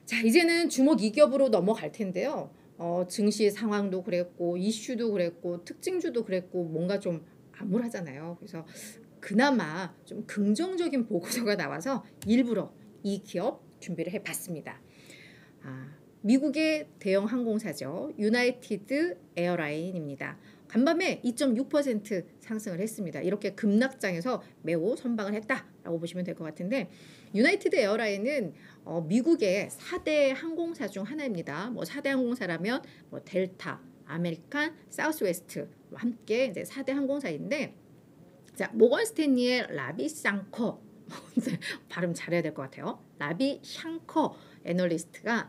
자, 이제는 주목 2겹으로 넘어갈 텐데요. 증시 상황도 그랬고 이슈도 그랬고 특징주도 그랬고 뭔가 좀 암울하잖아요. 그래서 그나마 좀 긍정적인 보고서가 나와서 일부러 이 기업 준비를 해봤습니다. 미국의 대형 항공사죠. 유나이티드 에어라인입니다. 간밤에 2.6% 상승을 했습니다. 이렇게 급락장에서 매우 선방을 했다라고 보시면 될 것 같은데, 유나이티드 에어라인은 미국의 4대 항공사 중 하나입니다. 4대 항공사라면 델타, 아메리칸, 사우스웨스트와 함께 이제 4대 항공사인데, 자, 모건 스탠리의 라비 샹커 발음 잘해야 될 것 같아요. 라비 샹커 애널리스트가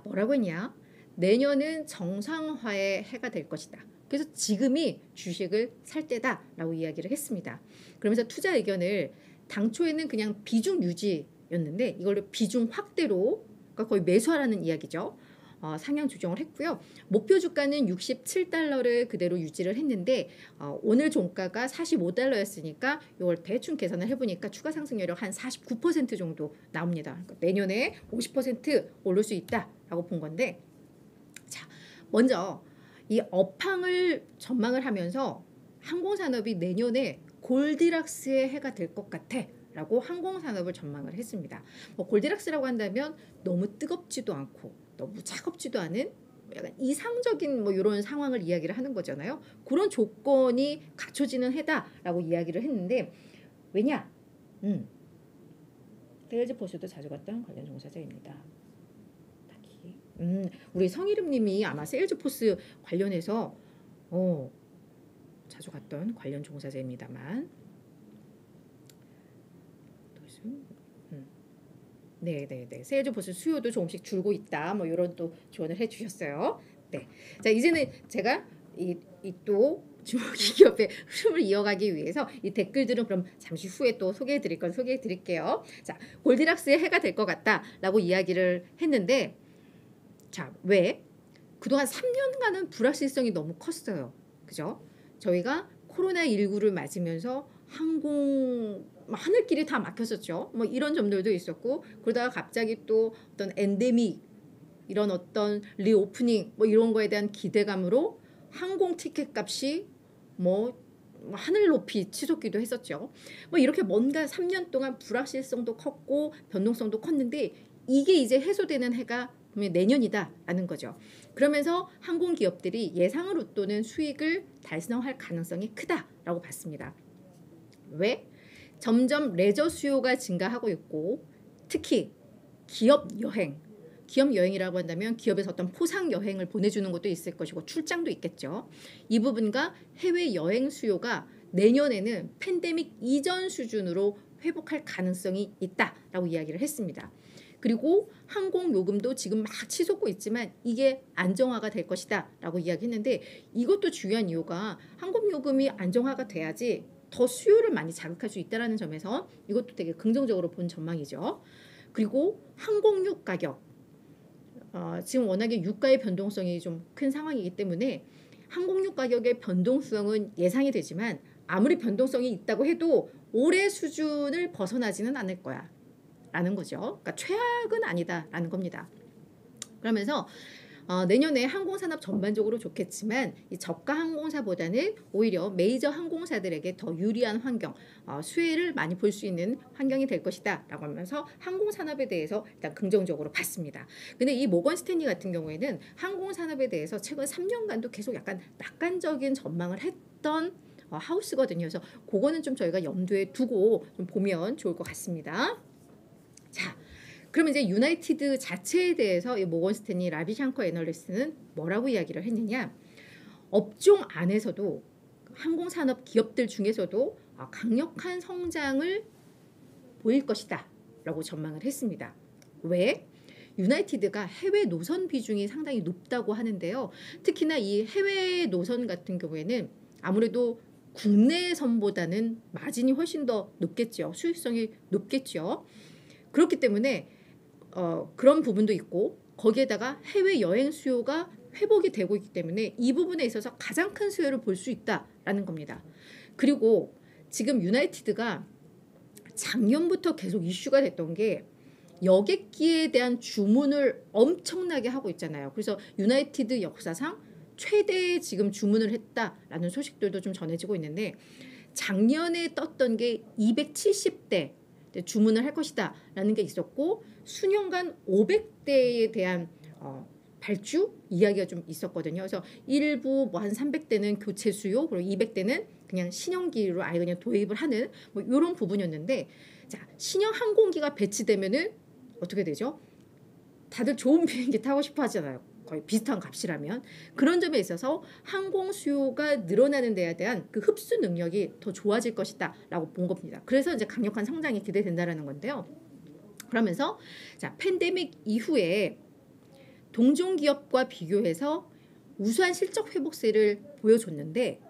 뭐라고 했냐? 내년은 정상화의 해가 될 것이다. 그래서 지금이 주식을 살 때다라고 이야기를 했습니다. 그러면서 투자 의견을 당초에는 그냥 비중 유지였는데 이걸로 비중 확대로, 그러니까 거의 매수하라는 이야기죠. 상향 조정을 했고요. 목표 주가는 67달러를 그대로 유지를 했는데 오늘 종가가 45달러였으니까 이걸 대충 계산을 해보니까 추가 상승 여력 한 49% 정도 나옵니다. 그러니까 내년에 50% 오를 수 있다라고 본 건데, 자, 먼저 이 업황을 전망을 하면서 항공산업이 내년에 골디락스의 해가 될 것 같아 라고 항공산업을 전망을 했습니다. 골디락스라고 한다면 너무 뜨겁지도 않고 너무 차갑지도 않은 약간 이상적인 이런 상황을 이야기를 하는 거잖아요. 그런 조건이 갖춰지는 해다라고 이야기를 했는데, 왜냐? 세일즈포스도 자주 갔던 관련 종사자입니다. 우리 성희름님이 아마 세일즈포스 관련해서 자주 갔던 관련 종사자입니다만, 네네네, 세일즈포스 수요도 조금씩 줄고 있다. 이런 또 조언을 해주셨어요. 네, 자, 이제는 제가 또 주목이 기업의 흐름을 이어가기 위해서 이 댓글들은 그럼 잠시 후에 또 소개해드릴 건 소개해드릴게요. 자, 골디락스의 해가 될 것 같다라고 이야기를 했는데, 자, 왜? 그동안 3년간은 불확실성이 너무 컸어요. 그죠? 저희가 코로나19를 맞으면서 하늘길이 다 막혔었죠. 이런 점들도 있었고, 그러다가 갑자기 또 어떤 엔데믹, 이런 어떤 리오프닝 이런 거에 대한 기대감으로 항공 티켓 값이 하늘 높이 치솟기도 했었죠. 이렇게 뭔가 3년 동안 불확실성도 컸고 변동성도 컸는데 이게 이제 해소되는 해가 내년이다라는 거죠. 그러면서 항공 기업들이 예상을 웃도는 수익을 달성할 가능성이 크다라고 봤습니다. 왜? 점점 레저 수요가 증가하고 있고, 특히 기업 여행이라고 한다면 기업에서 어떤 포상 여행을 보내주는 것도 있을 것이고 출장도 있겠죠. 이 부분과 해외 여행 수요가 내년에는 팬데믹 이전 수준으로 회복할 가능성이 있다라고 이야기를 했습니다. 그리고 항공 요금도 지금 막 치솟고 있지만 이게 안정화가 될 것이다 라고 이야기했는데, 이것도 중요한 이유가 항공 요금이 안정화가 돼야지 더 수요를 많이 자극할 수 있다는 점에서 이것도 되게 긍정적으로 본 전망이죠. 그리고 항공유 가격, 지금 워낙에 유가의 변동성이 좀 큰 상황이기 때문에 항공유 가격의 변동성은 예상이 되지만 아무리 변동성이 있다고 해도 올해 수준을 벗어나지는 않을 거야 라는 거죠. 그러니까 최악은 아니다라는 겁니다. 그러면서 내년에 항공산업 전반적으로 좋겠지만 이 저가 항공사보다는 오히려 메이저 항공사들에게 더 유리한 환경, 수혜를 많이 볼 수 있는 환경이 될 것이다 라고 하면서 항공산업에 대해서 일단 긍정적으로 봤습니다. 근데 이 모건 스탠리 같은 경우에는 항공산업에 대해서 최근 3년간도 계속 약간 낙관적인 전망을 했던 하우스거든요. 그래서 그거는 좀 저희가 염두에 두고 좀 보면 좋을 것 같습니다. 자, 그러면 이제 유나이티드 자체에 대해서 이 모건 스탠리 라비 샹커 애널리스트는 뭐라고 이야기를 했느냐? 업종 안에서도 항공산업 기업들 중에서도 강력한 성장을 보일 것이다 라고 전망을 했습니다. 왜? 유나이티드가 해외 노선 비중이 상당히 높다고 하는데요. 특히나 이 해외 노선 같은 경우에는 아무래도 국내선보다는 마진이 훨씬 더 높겠죠. 수익성이 높겠죠. 그렇기 때문에 그런 부분도 있고, 거기에다가 해외 여행 수요가 회복이 되고 있기 때문에 이 부분에 있어서 가장 큰 수혜를 볼 수 있다라는 겁니다. 그리고 지금 유나이티드가 작년부터 계속 이슈가 됐던 게 여객기에 대한 주문을 엄청나게 하고 있잖아요. 그래서 유나이티드 역사상 최대 지금 주문을 했다라는 소식들도 좀 전해지고 있는데 작년에 떴던 게 270대 주문을 할 것이다 라는 게 있었고 수년간 500대에 대한 발주 이야기가 좀 있었거든요. 그래서 일부 뭐 한 300대는 교체 수요 그리고 200대는 그냥 신형기로 아예 그냥 도입을 하는 뭐 이런 부분이었는데 자 신형 항공기가 배치되면은 어떻게 되죠? 다들 좋은 비행기 타고 싶어 하잖아요. 거의 비슷한 값이라면 그런 점에 있어서 항공 수요가 늘어나는 데에 대한 그 흡수 능력이 더 좋아질 것이다 라고 본 겁니다. 그래서 이제 강력한 성장이 기대된다라는 건데요. 그러면서 자 팬데믹 이후에 동종 기업과 비교해서 우수한 실적 회복세를 보여줬는데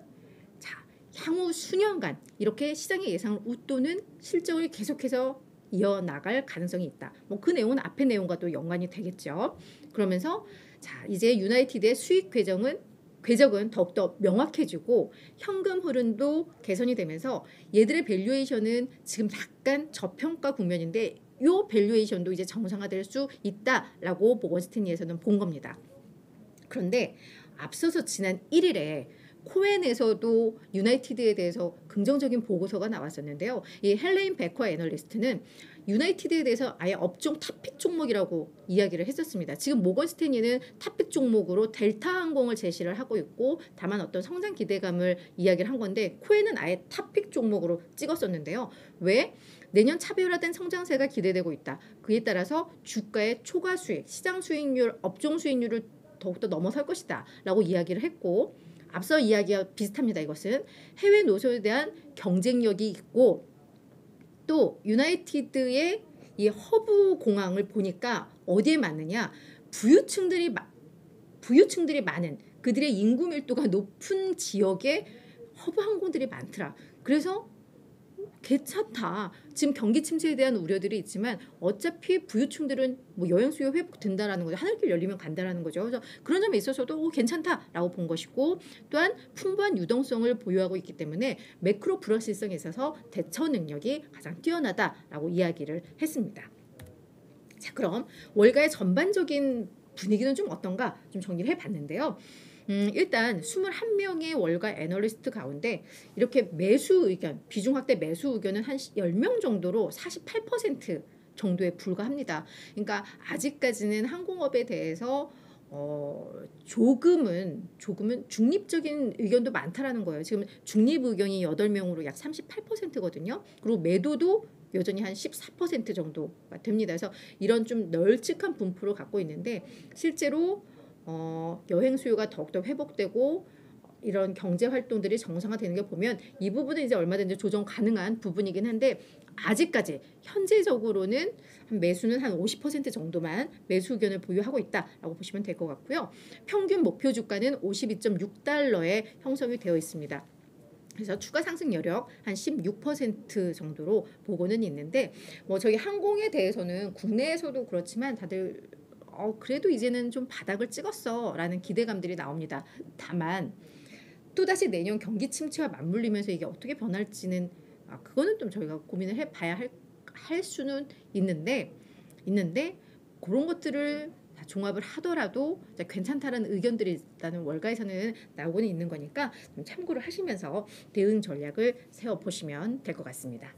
자 향후 수년간 이렇게 시장의 예상을 웃도는 실적을 계속해서 이어나갈 가능성이 있다. 뭐 그 내용은 앞의 내용과 또 연관이 되겠죠. 그러면서 자 이제 유나이티드의 수익 궤적은 더욱더 명확해지고 현금 흐름도 개선이 되면서 얘들의 밸류에이션은 지금 약간 저평가 국면인데 이 밸류에이션도 이제 정상화될 수 있다라고 모건스탠리에서는 본 겁니다. 그런데 앞서서 지난 1일에 코엔에서도 유나이티드에 대해서 긍정적인 보고서가 나왔었는데요. 이 헬레인 베커 애널리스트는 유나이티드에 대해서 아예 업종 탑픽 종목이라고 이야기를 했었습니다. 지금 모건스탠리는 탑픽 종목으로 델타 항공을 제시를 하고 있고 다만 어떤 성장 기대감을 이야기를 한 건데 코엔은 아예 탑픽 종목으로 찍었었는데요. 왜? 내년 차별화된 성장세가 기대되고 있다. 그에 따라서 주가의 초과 수익, 시장 수익률, 업종 수익률을 더욱더 넘어설 것이다 라고 이야기를 했고 앞서 이야기와 비슷합니다. 이것은 해외 노선에 대한 경쟁력이 있고 또 유나이티드의 이 허브 공항을 보니까 어디에 맞느냐 부유층들이 많은 그들의 인구 밀도가 높은 지역에 허브 항공들이 많더라. 그래서 괜찮다. 지금 경기 침체에 대한 우려들이 있지만 어차피 부유층들은 뭐 여행 수요 회복된다라는 거죠. 하늘길 열리면 간다라는 거죠. 그래서 그런 점에 있어서도 괜찮다라고 본 것이고 또한 풍부한 유동성을 보유하고 있기 때문에 매크로 불확실성에 있어서 대처 능력이 가장 뛰어나다라고 이야기를 했습니다. 자, 그럼 월가의 전반적인 분위기는 좀 어떤가 좀 정리를 해봤는데요. 일단 21명의 월가 애널리스트 가운데 이렇게 매수 의견, 비중 확대 매수 의견은 한 10명 정도로 48% 정도에 불과합니다. 그러니까 아직까지는 항공업에 대해서 조금은 중립적인 의견도 많다라는 거예요. 지금 중립 의견이 8명으로 약 38%거든요. 그리고 매도도 여전히 한 14% 정도가 됩니다. 그래서 이런 좀 널찍한 분포를 갖고 있는데 실제로 여행 수요가 더욱더 회복되고 이런 경제 활동들이 정상화되는 게 보면 이 부분은 이제 얼마든지 조정 가능한 부분이긴 한데 아직까지 현재적으로는 매수는 한 50% 정도만 매수 의견을 보유하고 있다라고 보시면 될 것 같고요. 평균 목표 주가는 52.6달러에 형성이 되어 있습니다. 그래서 추가 상승 여력 한 16% 정도로 보고는 있는데 뭐 저희 항공에 대해서는 국내에서도 그렇지만 다들 그래도 이제는 좀 바닥을 찍었어 라는 기대감들이 나옵니다. 다만 또다시 내년 경기 침체와 맞물리면서 이게 어떻게 변할지는 그거는 좀 저희가 고민을 해봐야 할 수는 있는데 그런 것들을 다 종합을 하더라도 괜찮다라는 의견들이 일단은 월가에서는 나오고는 있는 거니까 좀 참고를 하시면서 대응 전략을 세워보시면 될 것 같습니다.